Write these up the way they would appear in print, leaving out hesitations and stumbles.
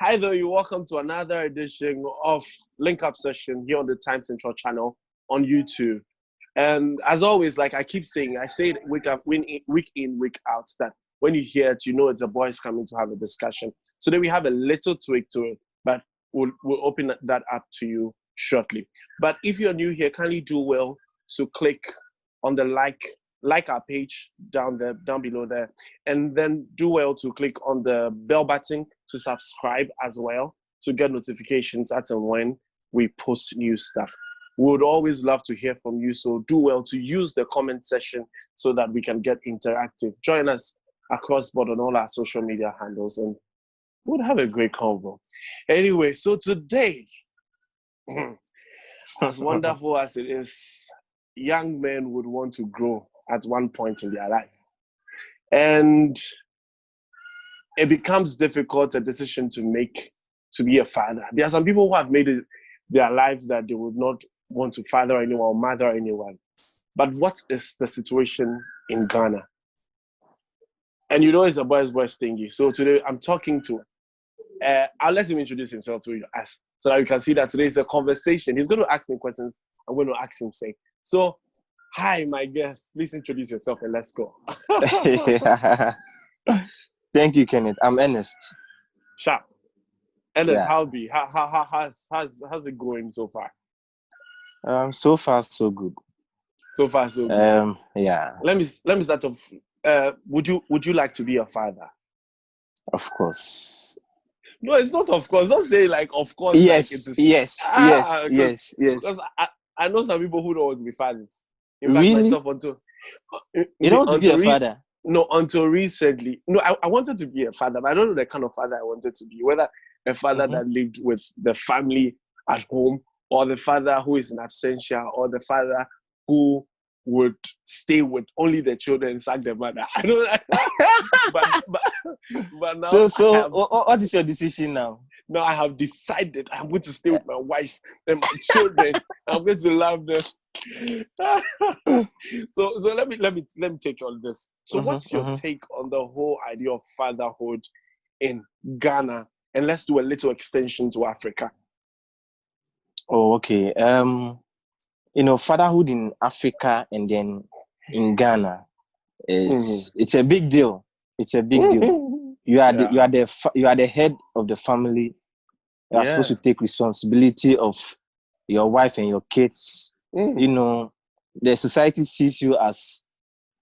Hi there, you're welcome to another edition of Link Up Session here on the Time Central channel on YouTube. And as always, like I keep saying, I say it week in, week out, that when you hear it, you know it's the boys coming to have a discussion. Today we have a little tweak to it, but we'll open that up to you shortly. But if you're new here, kindly do well to click on the like our page down below there, and then do well to click on the bell button to subscribe as well to get notifications at and when we post new stuff. We would always love to hear from you, so do well to use the comment section so that we can get interactive. Join us across board on all our social media handles and we'll have a great convo. Anyway, so today, as wonderful as it is, young men would want to grow at one point in their life. And it becomes difficult a decision to make to be a father. There are some people who have made it their lives that they would not want to father anyone or mother anyone. But what is the situation in Ghana? And you know it's a boys thingy. So today I'm talking to, I'll let him introduce himself to you so that you can see that today is a conversation. He's going to ask me questions. I'm going to ask him say. So, hi, my guest. Please introduce yourself and let's go. Thank you, Kenneth. I'm Ernest. Sharp. Ernest, Yeah. how's it going so far? So far, so good. So far, so good. Yeah. Let me start off. Would you like to be a father? Of course. No, it's not of course. Don't say like of course. Yes. Like Yes. Yes. Because I know some people who don't want to be fathers. In fact, Really? myself until You don't want to be a father? No, until recently. No, I wanted to be a father, but I don't know the kind of father I wanted to be. Whether a father that lived with the family at home, or the father who is in absentia, or the father who would stay with only the children and sack the mother. I don't know. but now. So what is your decision now? Now I have decided I'm going to stay with my wife and my children. I'm going to love them. So let me take on this. So what's your take on the whole idea of fatherhood in Ghana? And let's do a little extension to Africa. Oh, okay. Fatherhood in Africa and then in Ghana, it's a big deal. It's a big deal. You are the head of the family. You are supposed to take responsibility of your wife and your kids. The society sees you as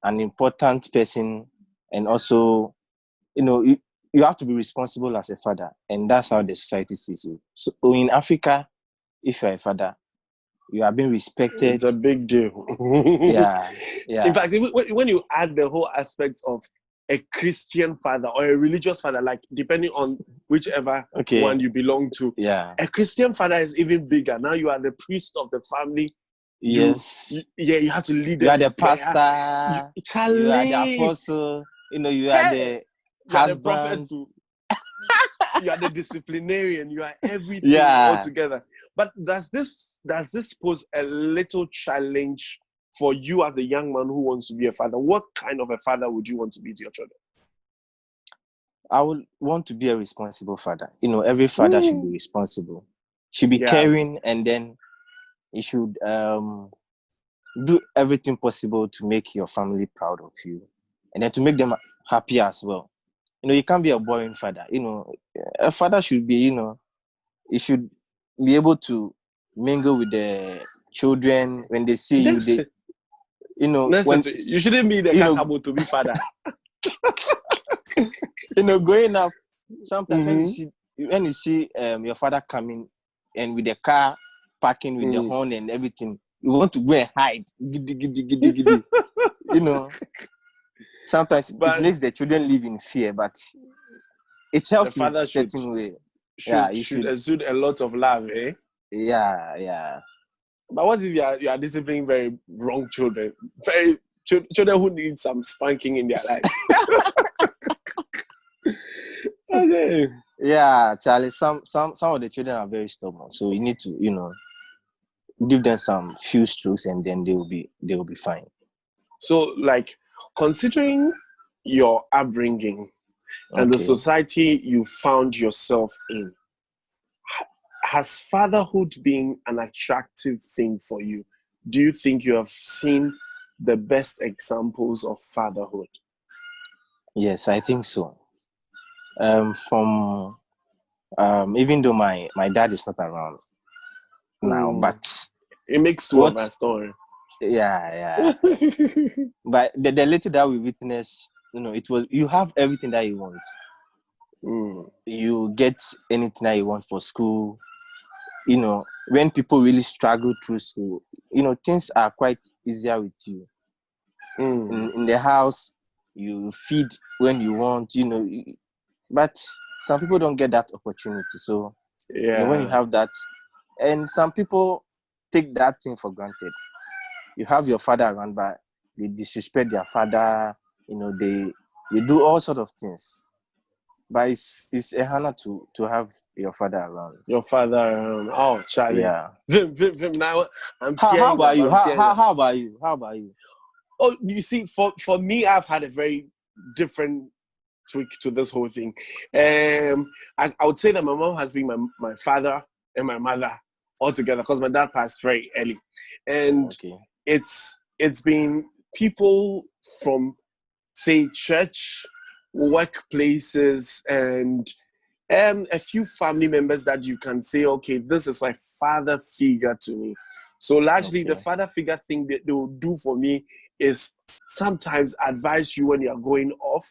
an important person, and also, you have to be responsible as a father, and that's how the society sees you. So in Africa, if you're a father, you are being respected. It's a big deal. Yeah. In fact, when you add the whole aspect of a Christian father or a religious father, like depending on whichever one you belong to, a Christian father is even bigger. Now you are the priest of the family. Yes. You have to lead. You are the pastor. You are the apostle. You are the husband. You are the disciplinarian. You are everything all together. But does this pose a little challenge for you as a young man who wants to be a father? What kind of a father would you want to be to your children? I would want to be a responsible father. Every father should be responsible. Should be caring, and then you should do everything possible to make your family proud of you, and then to make them happy as well. You can't be a boring father. A father should be, he should be able to mingle with the children when they see you. You shouldn't be the kakabo to be father. Growing up, sometimes when you see your father coming and with the car parking with the horn and everything, you want to go and hide. Giddy. Sometimes it makes the children live in fear, but it helps in a certain way. You should exude a lot of love, eh? Yeah. But what if you are disciplining very wrong children? Very children who need some spanking in their life. Okay. Yeah, Charlie. Some of the children are very stubborn, so you need to, give them some few strokes, and then they will be fine. So, like, considering your upbringing, and the Okay. society you found yourself in, has fatherhood been an attractive thing for you? Do you think you have seen the best examples of fatherhood? Yes, I think so. From even though my dad is not around now, but It makes two of what? us, don't worry. Yeah. But the little that we witnessed, it was, you have everything that you want. You get anything that you want for school. When people really struggle through school, things are quite easier with you. In the house, you feed when you want, but some people don't get that opportunity. So, when you have that, and some people take that thing for granted. You have your father around, but they disrespect their father. They do all sorts of things. But it's a honor to have your father around. Your father, oh Charlie. Yeah. Vim, now I'm How tearing about up. you? I'm tearing up. How about you? How about you? Oh, you see, for me, I've had a very different tweak to this whole thing. I would say that my mom has been my father and my mother all together, because my dad passed very early, and it's been people from, say, church, workplaces, and a few family members that you can say, okay, this is like father figure to me. So largely the father figure thing that they will do for me is sometimes advise you when you are going off,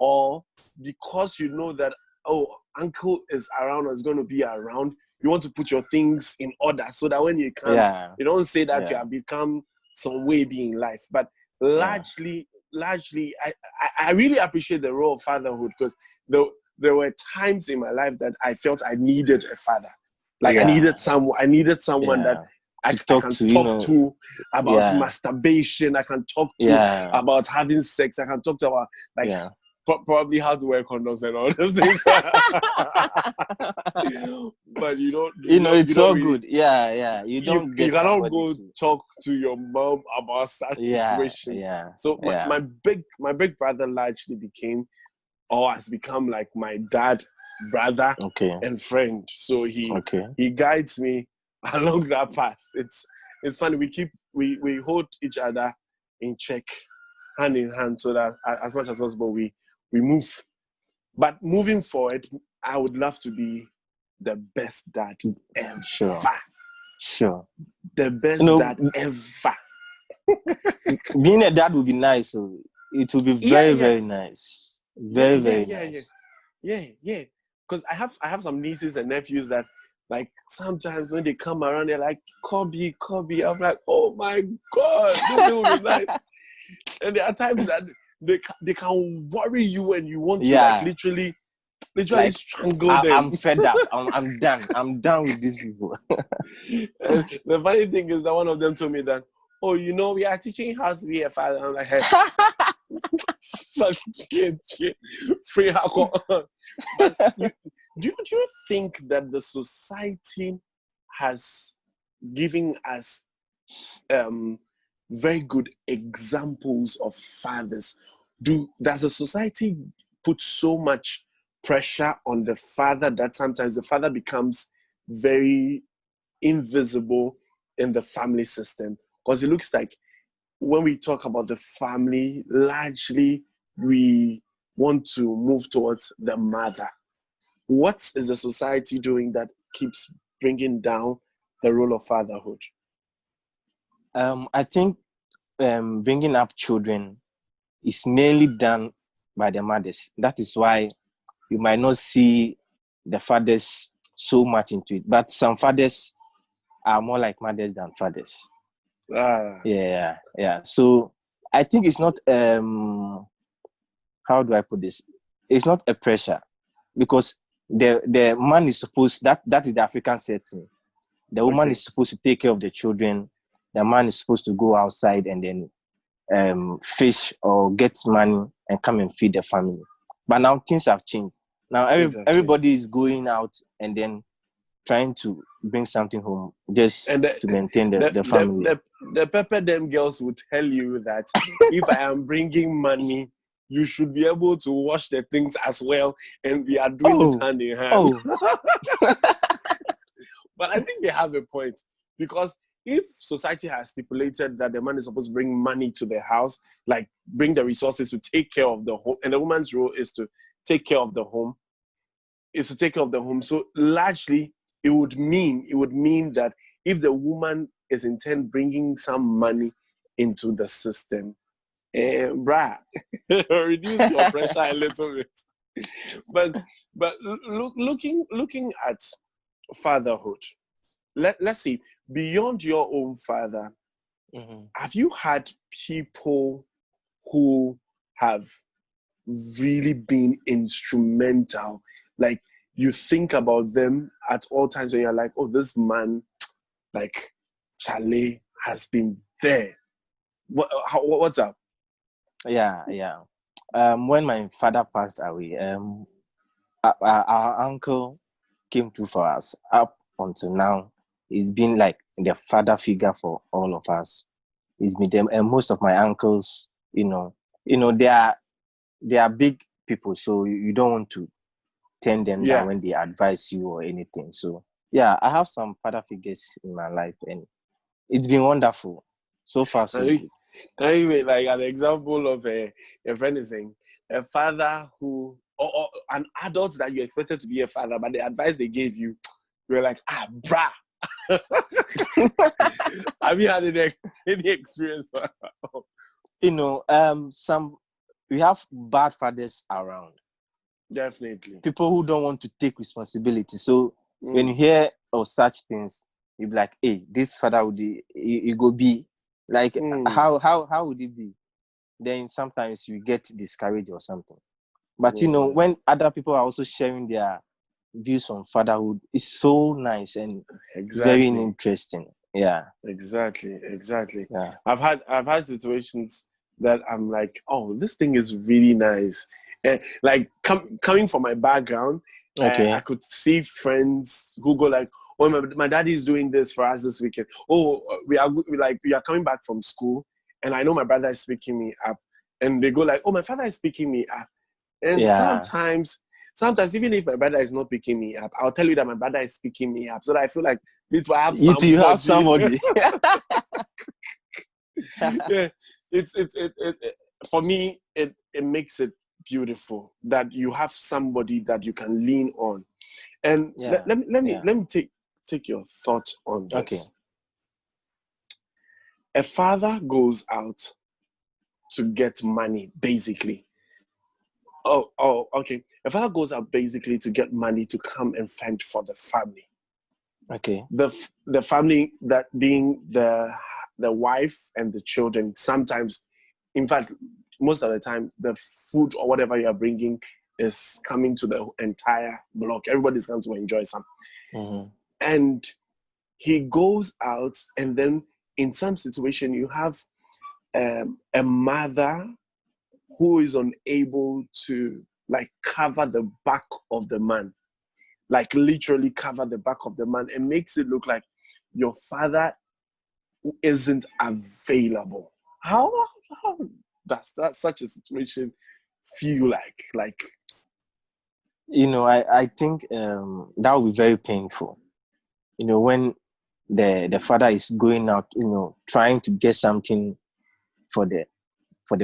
or because you know that, oh, uncle is around or is going to be around, you want to put your things in order so that when you come, you don't say that you have become some way in life. But largely, I really appreciate the role of fatherhood, because there were times in my life that I felt I needed a father. Like I needed someone that I can talk to about masturbation. I can talk to about having sex. I can talk to about probably how to wear condoms and all those things. But it's all really, good. Yeah. You don't get. You cannot go talk to your mom about such situations. So my big brother largely became, or has become, like my dad, brother, and friend. So he guides me along that path. It's funny. We hold each other in check, hand in hand, so that as much as possible we move. But moving forward, I would love to be the best dad ever. Sure. The best dad ever. Being a dad would be nice. So it will be very, very nice. Very nice. Yeah. Because I have some nieces and nephews that, like, sometimes when they come around, they're like, Kobe. I'm like, oh my God, this will be nice. And there are times that they can worry you, and you want to like literally strangle them. I'm fed up. I'm done. I'm done with these people. And the funny thing is that one of them told me that, oh, we are teaching you how to be a father. I'm like, hey, free alcohol. But do you think that the society has given us very good examples of fathers? Does the society put so much pressure on the father that sometimes the father becomes very invisible in the family system? Because it looks like when we talk about the family, largely we want to move towards the mother. What is the society doing that keeps bringing down the role of fatherhood? I think bringing up children is mainly done by the mothers. That is why you might not see the fathers so much into it. But some fathers are more like mothers than fathers. Yeah. So I think it's not how do I put this? It's not a pressure, because the man is supposed, that is the African setting. The woman is supposed to take care of the children. The man is supposed to go outside and then fish or get money and come and feed the family. But now things have changed. Now everybody is going out and then trying to bring something home just to maintain the family. The pepper them girls would tell you that if I am bringing money, you should be able to wash the things as well, and we are doing it hand in hand. But I think they have a point, because if society has stipulated that the man is supposed to bring money to the house, like bring the resources to take care of the home, and the woman's role is to take care of the home, So largely, it would mean that if the woman is in turn bringing some money into the system, reduce your pressure a little bit. But looking at fatherhood, let's see, beyond your own father, have you had people who have really been instrumental? Like, you think about them at all times when you're like, oh, this man, like, Charlie has been there. What's up? Yeah. When my father passed away, our uncle came through for us. Up until now, he's been like the father figure for all of us. He's been them, and most of my uncles, they are big people, so you don't want to turn them down when they advise you or anything. So yeah, I have some father figures in my life, and it's been wonderful so far. So good. Anyway, like an example of a friend is saying, a father who, or an adult that you expected to be a father, but the advice they gave you, you're like, brah. Have you had any experience? We have bad fathers around. Definitely. People who don't want to take responsibility. So when you hear of such things, you'll be like, hey, this father would he go be like, how would it be? Then sometimes you get discouraged or something. But when other people are also sharing their views on fatherhood, it's so nice and very interesting. Yeah. Exactly. Yeah. I've had situations that I'm like, oh, this thing is really nice. Like coming from my background, I could see friends who go like, oh, my daddy is doing this for us this weekend. Oh, we are coming back from school, and I know my brother is picking me up, and they go like, oh, my father is picking me up. And sometimes even if my brother is not picking me up, I'll tell you that my brother is picking me up, so that I feel like this will have somebody. You have somebody. Yeah, it for me, it makes it beautiful that you have somebody that you can lean on. And let me take your thought on this. Okay. A father goes out to get money, basically. Okay. A father goes out basically to get money to come and fend for the family. Okay. The family, that being the wife and the children. Sometimes, in fact, most of the time, the food or whatever you are bringing is coming to the entire block. Everybody's going to enjoy some. Mm-hmm. And he goes out, and then in some situation, you have a mother who is unable to like cover the back of the man, like literally cover the back of the man, and makes it look like your father isn't available. How does such a situation feel like? I think that would be very painful. When the father is going out, trying to get something for the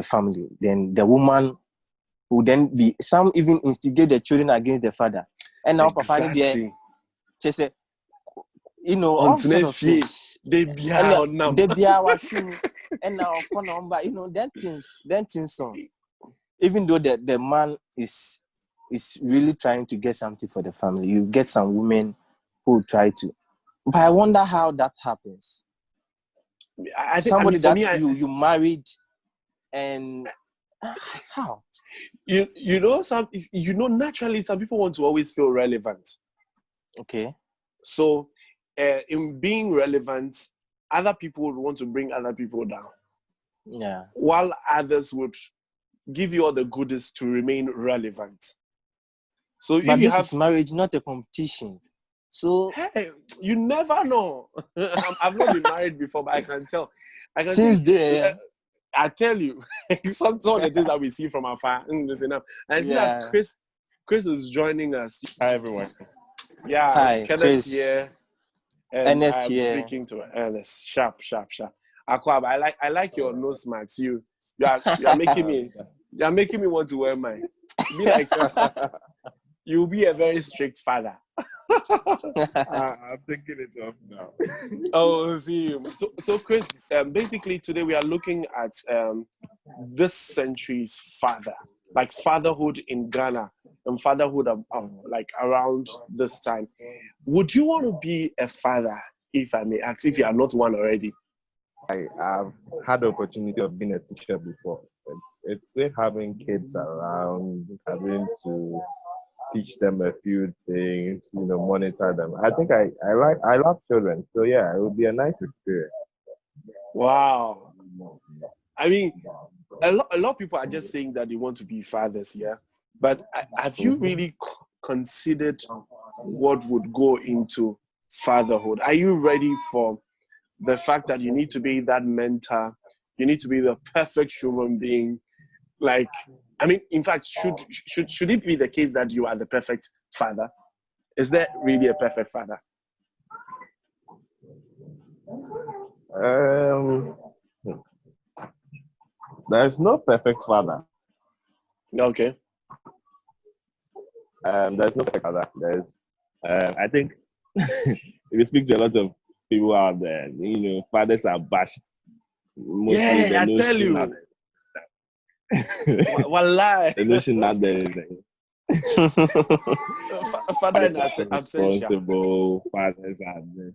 family, then the woman would then be, some even instigate the children against the father. And now exactly. Just say, all sorts of things. They be our number. And now then things so. Even though the man is really trying to get something for the family, you get some women who try to. But I wonder how that happens. I think somebody you married, and how? Naturally some people want to always feel relevant. Okay. So in being relevant, other people would want to bring other people down. Yeah. While others would give you all the goodies to remain relevant. So but this is marriage, not a competition. So hey, you never know. I've not been married before, but I can tell. Since there. I tell you, some of the things that we see from afar. Listen up. And I see that Chris is joining us. Hi, everyone. Yeah, Hi, Kenneth Chris. here. And Ernest I'm here. speaking to Ernest. Sharp. Akwab, I like your nose marks. You are making me want to wear mine. Be like you'll be a very strict father. I'm taking it off now. Oh, see. So Chris, basically today we are looking at this century's father, like fatherhood in Ghana and fatherhood like around this time. Would you want to be a father, if I may ask, if you are not one already? I've had the opportunity of being a teacher before. It's great having kids around, having to teach them a few things, monitor them. I think I love children. So yeah, it would be a nice experience. Wow. I mean, a lot of people are just saying that they want to be fathers, yeah. But have you really considered what would go into fatherhood? Are you ready for the fact that you need to be that mentor? You need to be the perfect human being. Like, I mean, in fact, should it be the case that you are the perfect father? Is there really a perfect father? There's no perfect father. Okay. There's no perfect father. I think if you speak to a lot of people out there, fathers are bashed. Mostly I tell you. Wallahi. The notion that there is father in responsible, fathers are this,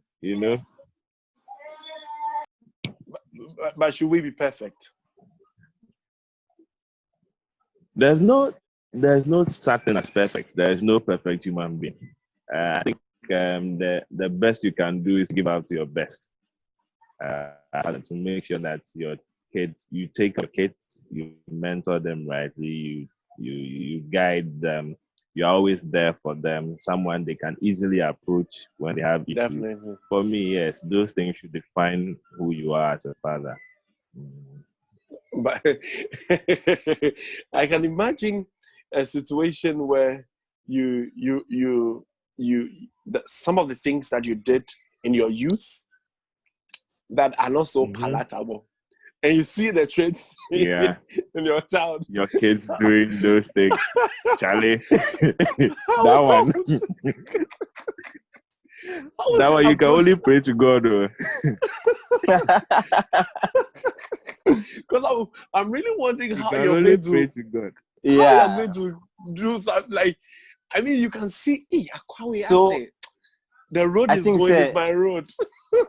But should we be perfect? There's no such thing as perfect. There is no perfect human being. I think the best you can do is give out your best to make sure that you take your kids, you mentor them rightly, you guide them, you're always there for them, someone they can easily approach when they have issues. Definitely. For me, yes, those things should define who you are as a father. But I can imagine a situation where some of the things that you did in your youth that are not so palatable, and you see the traits in your child. Your kids doing those things, Charlie. That one. That one you can only pray to God. Because I'm really wondering how you're going to pray to God. Yeah. How you're going to do something like. I mean, you can see. So the road is my road.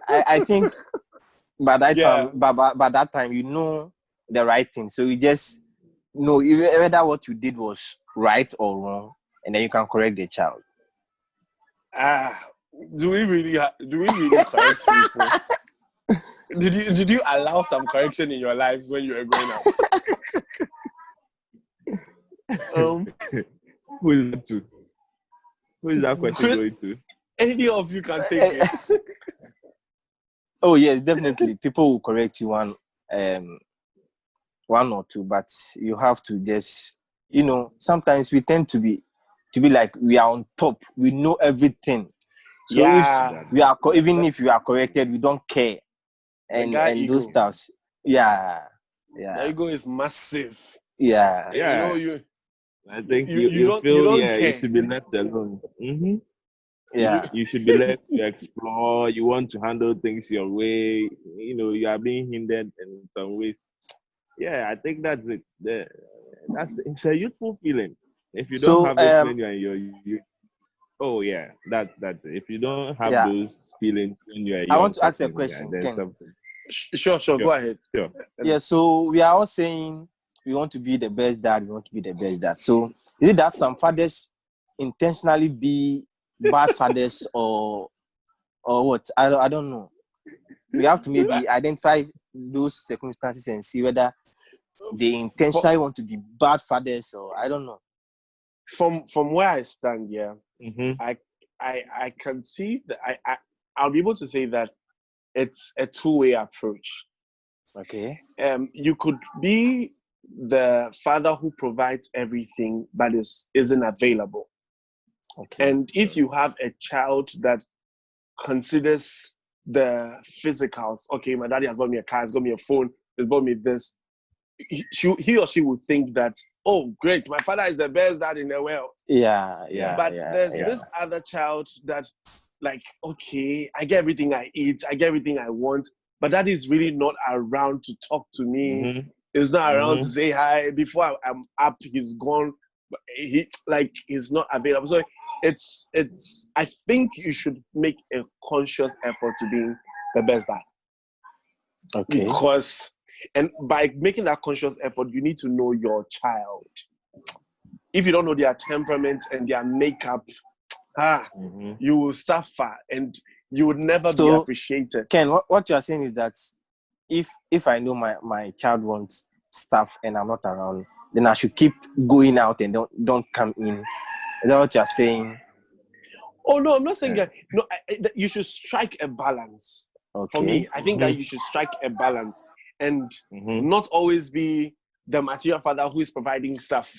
I think by that time, by that time, you know the right thing. So you just know whether what you did was right or wrong, and then you can correct the child. Do we really correct people? Did you allow some correction in your lives when you were growing up? Who is that to? Who is that question going to? Any of you can take it. Oh yes, definitely. People will correct you one or two, but you have to just, sometimes we tend to be like we are on top. We know everything. So if we are even if you are corrected, we don't care. And those stuffs. Yeah. The ego is massive. Yeah. I think you feel you should be left alone. Mm-hmm. Yeah. You should be left to explore. You want to handle things your way. You are being hindered in some ways. Yeah, I think that's it. It's a youthful feeling. If you don't have it when you're in your youth. Oh yeah, that's it. If you don't have those feelings when you're young, I want to ask a question. Sure, go ahead. Sure. Yeah, so we are all saying we want to be the best dad, we want to be the best dad. So is it that some fathers intentionally be bad fathers or what? I don't know. We have to maybe identify those circumstances and see whether they intentionally want to be bad fathers or I don't know. From where I stand, I can see that I'll be able to say that it's a two-way approach. Okay. You could be the father who provides everything but isn't available. Okay. And if you have a child that considers the physicals, okay, my daddy has bought me a car, has got me a phone, has bought me this, he or she would think that, oh, great, my father is the best dad in the world. But there's this other child that, like, okay, I get everything I eat, I get everything I want, but that is really not around to talk to me. Mm-hmm. He's not around to say hi. Before I'm up, he's gone. He's not available. So it's. I think you should make a conscious effort to being the best dad. Okay. Because, and by making that conscious effort, you need to know your child. If you don't know their temperament and their makeup, you will suffer and you would never be appreciated. Ken, what you are saying is that if I know my child wants stuff and I'm not around, then I should keep going out and don't come in. Is that what you are saying? Oh no, I'm not saying that. No, you should strike a balance. Okay. For me, I think that you should strike a balance and not always be the material father who is providing stuff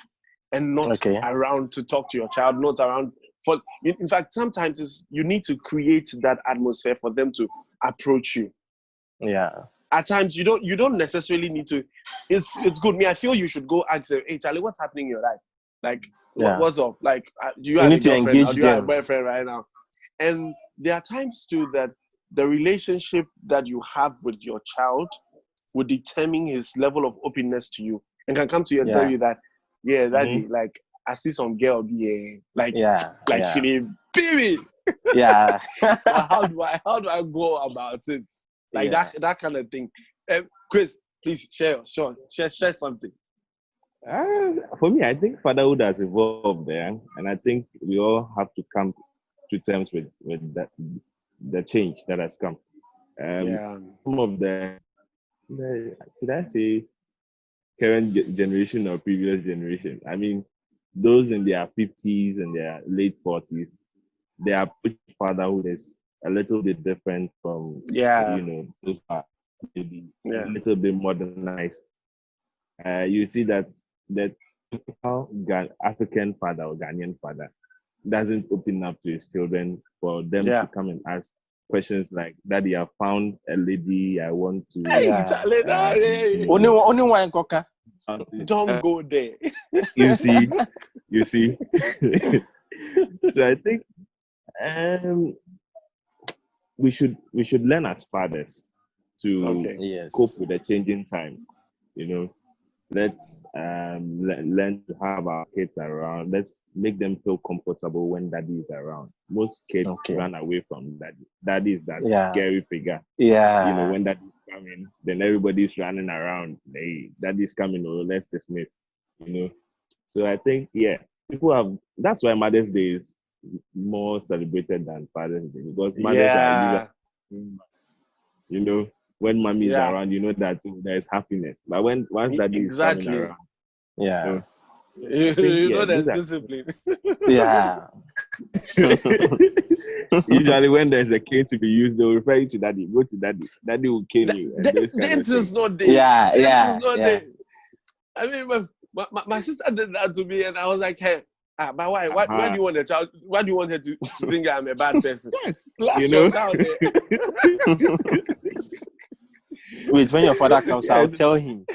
and not around to talk to your child, not around for. In fact, sometimes you need to create that atmosphere for them to approach you. Yeah. At times you don't necessarily need to. It's good. Me, I feel you should go ask them, hey Charlie, what's happening in your life? Like, what's up? Like, do you have a girlfriend or do you have a boyfriend right now? And there are times too that the relationship that you have with your child will determine his level of openness to you and can come to you and tell you that, daddy, like, I see some girl be she baby. Yeah. how do I go about it? Like that kind of thing. Chris, please share something. For me, I think fatherhood has evolved there, and I think we all have to come to terms with that, the change that has come. Some of the should I say current generation or previous generation? I mean, those in their 50s and their late 40s, their approach to fatherhood is a little bit different from those are maybe a little bit modernized. You see that typical African father or Ghanaian father doesn't open up to his children for them to come and ask questions like, "Daddy, I found a lady I want to." Only one coca. Don't go there. You see. So I think we should learn as fathers to cope with the changing time. Let's learn to have our kids around. Let's make them feel comfortable when daddy is around. Most kids run away from daddy. Daddy is that scary figure. Yeah. When daddy's coming, then everybody's running around. Hey, daddy's coming, let's dismiss. So I think people have. That's why Mother's Day is more celebrated than Father's Day, because mothers are when mommy is around, that there's happiness. But once daddy is coming around, there's discipline. Usually when there's a cane to be used, they'll refer you to daddy. Go to daddy. Daddy will cane you. This is not there. There. I mean, my sister did that to me, and I was like, hey. But why? Why do you want a child? Why do you want her to think I'm a bad person? Yes, down there. Wait, when your father comes, I'll tell him.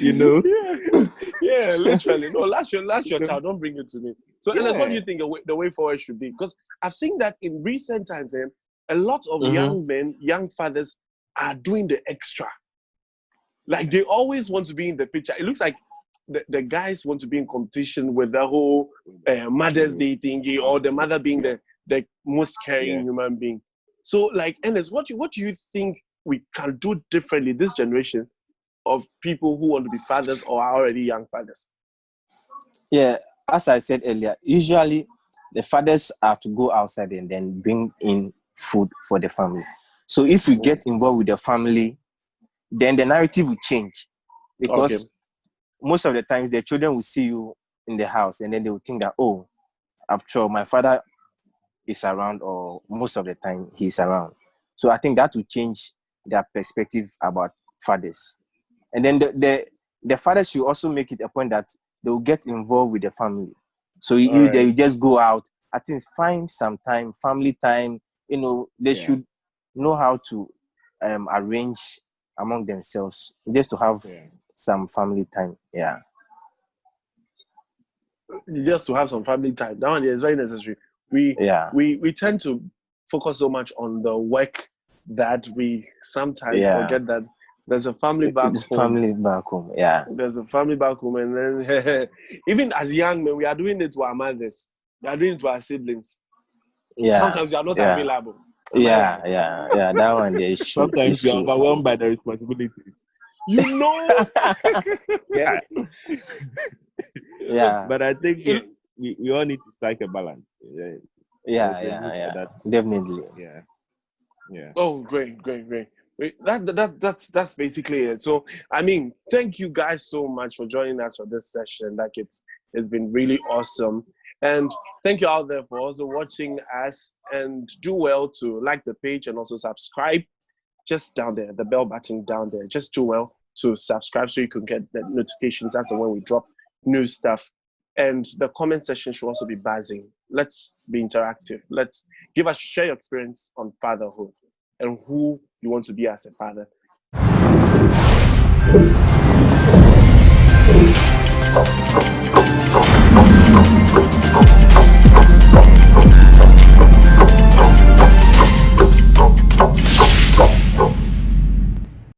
Literally. No, lash your child. Don't bring it to me. So, Ernest, what do you think the way forward should be? Because I've seen that in recent times, a lot of young men, young fathers are doing the extra. Like, they always want to be in the picture. It looks like the guys want to be in competition with the whole Mother's Day thingy, or the mother being the most caring human being. So, like, Ernest, what do you think we can do differently, this generation of people who want to be fathers or are already young fathers? Yeah, as I said earlier, usually the fathers are to go outside and then bring in food for the family. So if you get involved with the family, then the narrative will change, because most of the times the children will see you in the house and then they will think that, oh, after all, my father is around, or most of the time he's around. So I think that will change their perspective about fathers. And then the fathers should also make it a point that they will get involved with the family. So you just go out. I think find some time, family time. They should know how to arrange among themselves just to have some family time. Yeah. Just to have some family time. That one is very necessary. We tend to focus so much on the work that we sometimes forget that there's a family back home. Family back home, yeah. There's a family back home, and then even as young men, we are doing it to our mothers. We are doing it to our siblings. Yeah. Sometimes you are not available. Yeah. That one there is true. Sometimes you are overwhelmed by the responsibilities. Yeah. Yeah. But I think we all need to strike a balance. Yeah. Definitely. Yeah. Oh, great. That's basically it. So, I mean, thank you guys so much for joining us for this session. Like it's been really awesome. And thank you out there for also watching us, and do well to like the page and also subscribe just down there, the bell button down there. Just do well to subscribe so you can get the notifications as and when we drop new stuff. And the comment section should also be buzzing. Let's be interactive. Let's share your experience on fatherhood and who you want to be as a father.